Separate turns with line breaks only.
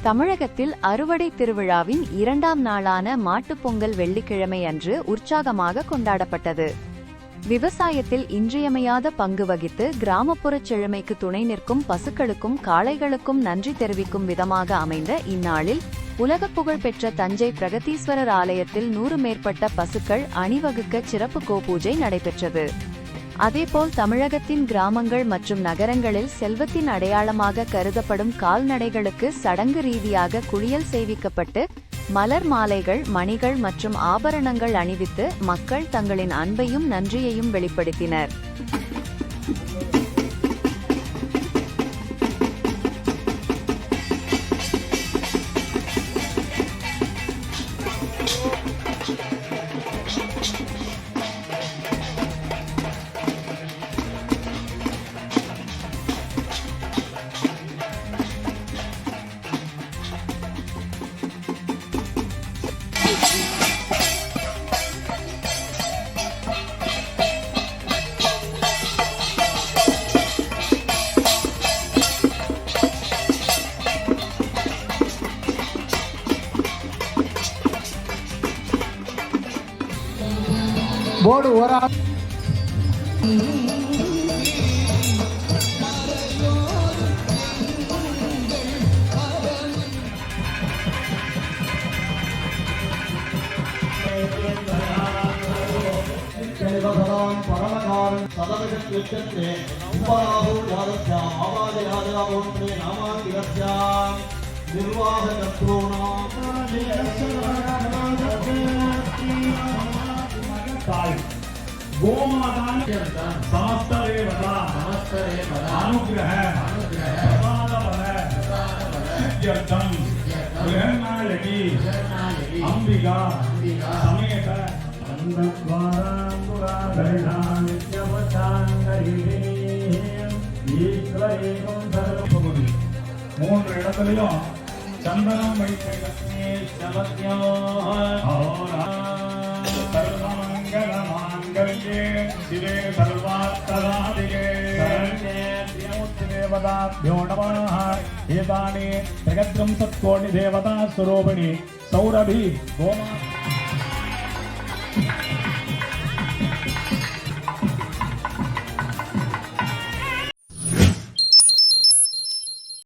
தமிழகத்தில் அறுவடை திருவிழாவின் 2ஆம் நாளான மாட்டுப்பொங்கல் வெள்ளிக்கிழமை அன்று உற்சாகமாக கொண்டாடப்பட்டது. விவசாயத்தில் இன்றியமையாத பங்கு வகித்து கிராமப்புறச் செழுமைக்கு துணை நிற்கும் பசுக்களுக்கும் காளைகளுக்கும் நன்றி தெரிவிக்கும் விதமாக அமைந்த இந்நாளில் உலக புகழ் பெற்ற தஞ்சை பிரகதீஸ்வரர் ஆலயத்தில் 100 மேற்பட்ட பசுக்கள் அணிவகுக்க சிறப்பு கோபூஜை நடைபெற்றது. அதேபோல் தமிழகத்தின் கிராமங்கள் மற்றும் நகரங்களில் செல்வத்தின் அடையாளமாக கருதப்படும் கால்நடைகளுக்கு சடங்கு ரீதியாக குளியல் செய்விக்கப்பட்டு மலர் மாலைகள், மணிகள் மற்றும் ஆபரணங்கள் அணிவித்து மக்கள் தங்களின் அன்பையும் நன்றியையும் வெளிப்படுத்தினர்.
போர்டு ஓரா
गोमादान समस्त अनुग्रह सिद्ध्यर्थम गृहनायकी अंबिका समेत மூன்று இடத்துலையும் சந்தனம் வைத்து शिवे सर्वार्थसाधिके देवताभ्यो नमः। एतानि त्रिगत्रं सत्कोटिदेवता स्वरूपिणी सौरभि गोमा